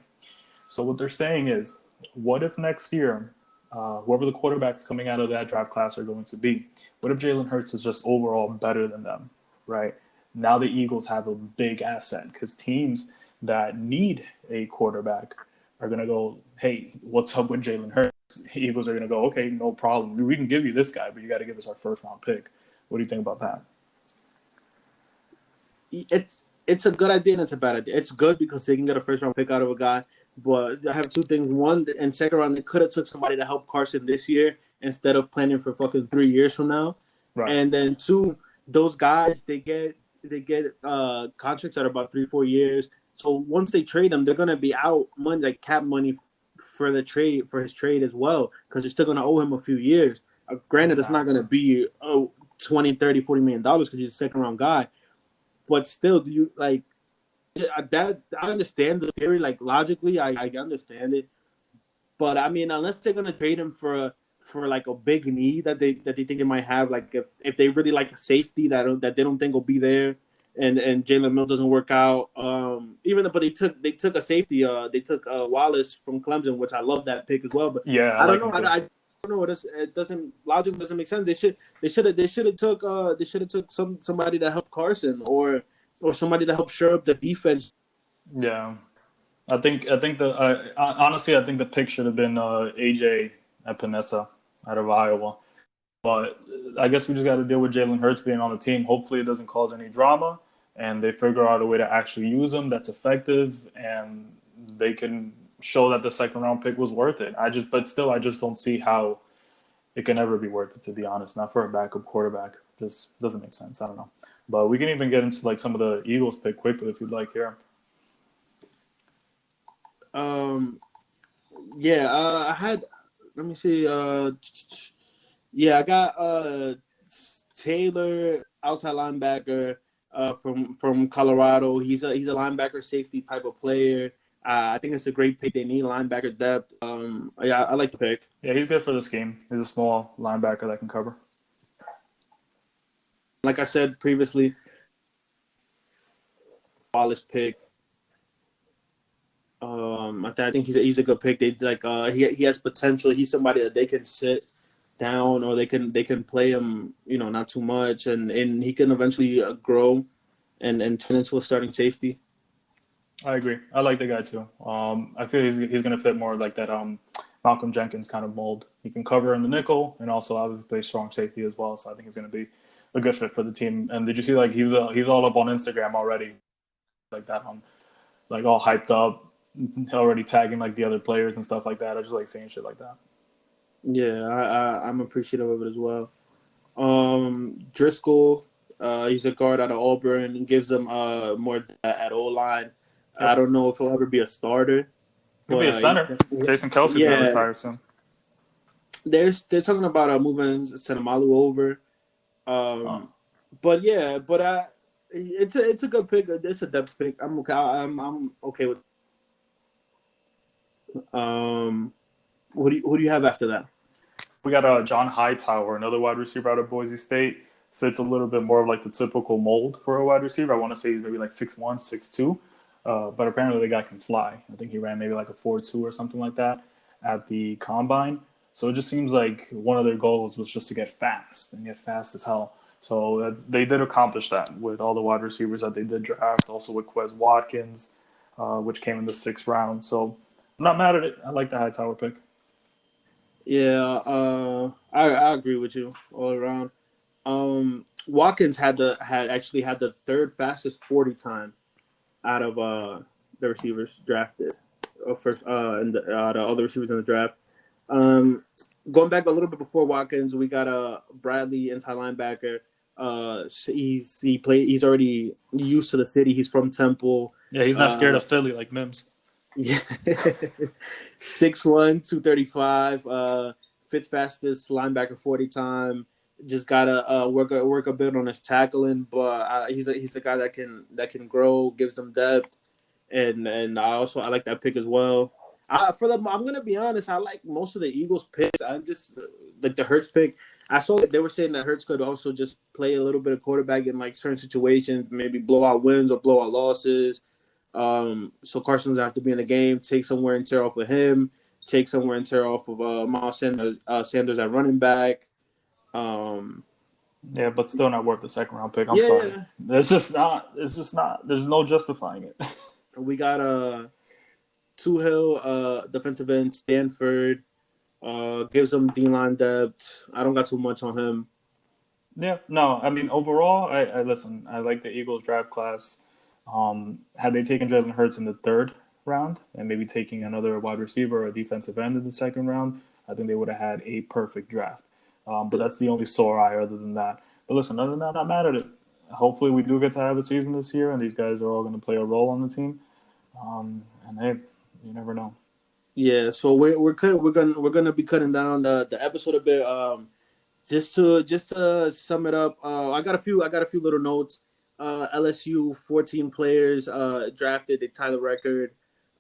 So what they're saying is, what if next year, whoever the quarterbacks coming out of that draft class are going to be, what if Jalen Hurts is just overall better than them, right? Now the Eagles have a big asset because teams that need a quarterback are going to go, hey, what's up with Jalen Hurts? The Eagles are going to go, okay, no problem. We can give you this guy, but you got to give us our first round pick. What do you think about that? It's a good idea and it's a bad idea. It's good because they can get a first round pick out of a guy, but I have two things. One, in second round, they could have took somebody to help Carson this year instead of planning for fucking 3 years from now. Right. And then two, those guys they get contracts that are about 3-4 years. So once they trade them, they're gonna be out money like cap money for his trade as well because they're still gonna owe him a few years. Granted, it's not gonna be $20, $30, $40 million because he's a second round guy. But still, do you like that? I understand the theory, like logically, I understand it. But I mean, unless they're gonna trade him for like a big need that they think they might have, like if they really like a safety that they don't think will be there, and Jalen Mills doesn't work out, but they took a safety, they took Wallace from Clemson, which I love that pick as well. But yeah, I don't know. I don't know. It doesn't logically doesn't make sense. They should have took somebody to help Carson or somebody to help shore up the defense. Yeah, I think honestly I think the pick should have been AJ Epinesa out of Iowa, but I guess we just got to deal with Jalen Hurts being on the team. Hopefully it doesn't cause any drama, and they figure out a way to actually use him that's effective, and they can show that the second round pick was worth it. I just don't see how it can ever be worth it, to be honest. Not for a backup quarterback. Just doesn't make sense. I don't know. But we can even get into like some of the Eagles pick quickly if you'd like here. I had, let me see. I got Taylor, outside linebacker, from Colorado. He's a linebacker safety type of player. I think it's a great pick. They need linebacker depth. I like the pick. Yeah, he's good for this game. He's a small linebacker that can cover. Like I said previously, Wallace pick. I think he's a good pick. They he has potential. He's somebody that they can sit down or they can play him, not too much, and he can eventually grow and turn into a starting safety. I agree. I like the guy too. I feel he's going to fit more like that Malcolm Jenkins kind of mold. He can cover in the nickel and also obviously play strong safety as well. So I think he's going to be a good fit for the team. And did you see he's all up on Instagram already, like that like all hyped up, already tagging like the other players and stuff like that. I just like seeing shit like that. Yeah, I'm appreciative of it as well. Driscoll, he's a guard out of Auburn and gives them more at O line. I Yep. don't know if he'll ever be a starter, Could be a but center. Jason Kelsey's gonna yeah, retire soon. they're talking about moving Senamalu over. Oh. But yeah, it's a good pick. It's a depth pick. I'm okay. I'm okay with. Who do you have after that? We got John Hightower, another wide receiver out of Boise State. Fits a little bit more of like the typical mold for a wide receiver. I want to say he's maybe like 6'1", 6'2", but apparently the guy can fly. I think he ran maybe like a 4.2 or something like that at the combine. So it just seems like one of their goals was just to get fast and get fast as hell. So they did accomplish that with all the wide receivers that they did draft. Also with Quez Watkins, which came in the 6th round. So I'm not mad at it. I like the Hightower pick. Yeah, I agree with you all around. Watkins had actually had the third fastest 40 time out of the receivers drafted, first and the other receivers in the draft. Going back a little bit before Watkins, we got Bradley, inside linebacker. He's already used to the city. He's from Temple. Yeah, he's not scared of Philly like Mims. Yeah, 6'1", 235, fifth fastest linebacker 40 time. Just gotta work a bit on his tackling, but he's a guy that can grow, gives them depth, and I like that pick as well. I'm gonna be honest, I like most of the Eagles picks. I just like the Hurts pick. I saw that they were saying that Hurts could also just play a little bit of quarterback in like certain situations, maybe blow out wins or blow out losses. So Carson doesn't have to be in the game. Take some wear and tear off of him. Take some wear and tear off of Miles Sanders at running back. Yeah, but still not worth the 2nd round pick. I'm Yeah, sorry. yeah. It's just not. There's no justifying it. We got Hill, defensive end, Stanford. Gives them D-line depth. I don't got too much on him. Yeah, no. I mean, overall, I listen. I like the Eagles draft class. Had they taken Jalen Hurts in the 3rd round and maybe taking another wide receiver or a defensive end in the 2nd round, I think they would have had a perfect draft. But that's the only sore eye other than that. But listen, other than that, I'm not mad at it. Hopefully, we do get to have a season this year, and these guys are all going to play a role on the team. And hey, you never know. Yeah, so we're gonna be cutting down the episode a bit. Just to sum it up, I got a few little notes. LSU 14 players drafted. They tie the record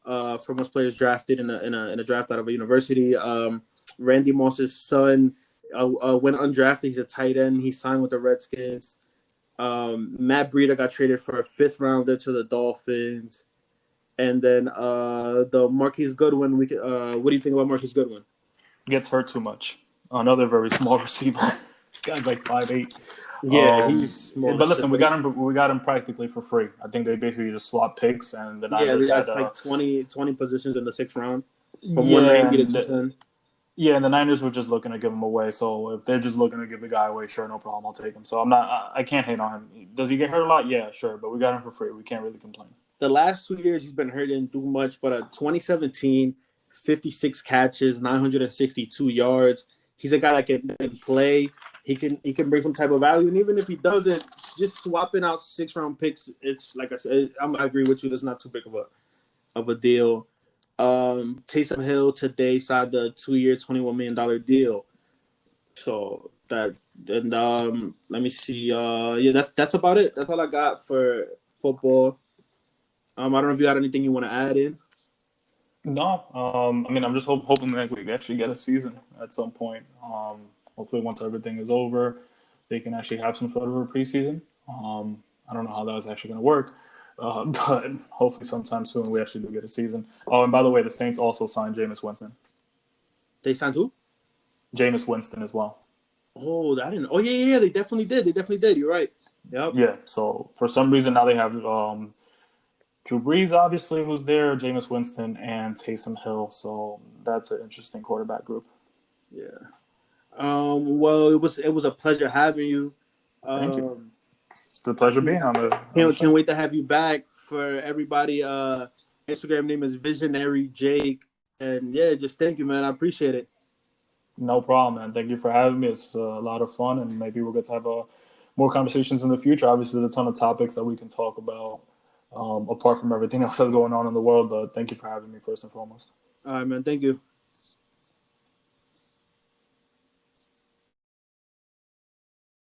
for most players drafted in a draft out of a university. Randy Moss's son went undrafted. He's a tight end. He signed with the Redskins. Matt Breida got traded for a 5th rounder to the Dolphins. And then the Marquise Goodwin. What do you think about Marquise Goodwin? Gets hurt too much. Another very small receiver. This guy's like 5'8". Yeah, he's small. But listen, we got him practically for free. I think they basically just swapped picks, and the Niners had like 20 positions in the 6th round from 190 to 210. Yeah, and the Niners were just looking to give him away. So if they're just looking to give the guy away, sure, no problem, I'll take him. So I can't hate on him. Does he get hurt a lot? Yeah, sure, but we got him for free. We can't really complain. The last 2 years he's been hurt, didn't do much, but 2017, 56 catches, 962 yards. He's a guy that can play. He can bring some type of value, and even if he doesn't, just swapping out 6th-round picks, it's like I said, I agree with you. That's not too big of a deal. Taysom Hill today signed a 2-year, $21 million deal. So that and let me see. Yeah, that's about it. That's all I got for football. I don't know if you got anything you want to add in. No, I mean, I'm just hoping that we actually get a season at some point. Hopefully, once everything is over, they can actually have some sort of a preseason. I don't know how that's actually going to work, but hopefully sometime soon we actually do get a season. Oh, and by the way, the Saints also signed Jameis Winston. They signed who? Jameis Winston as well. Oh, I didn't. Oh, yeah, they definitely did. You're right. Yep. Yeah, so for some reason now they have Drew Brees, obviously, who's there, Jameis Winston, and Taysom Hill. So that's an interesting quarterback group. Yeah. Well, it was a pleasure having you. Thank you. It's a pleasure being on the Can't wait to have you back for everybody. Instagram name is Visionary Jake. And yeah, just thank you, man. I appreciate it. No problem, man. Thank you for having me. It's a lot of fun, and maybe we'll get to have more conversations in the future. Obviously, there's a ton of topics that we can talk about apart from everything else that's going on in the world. But thank you for having me first and foremost. All right, man. Thank you.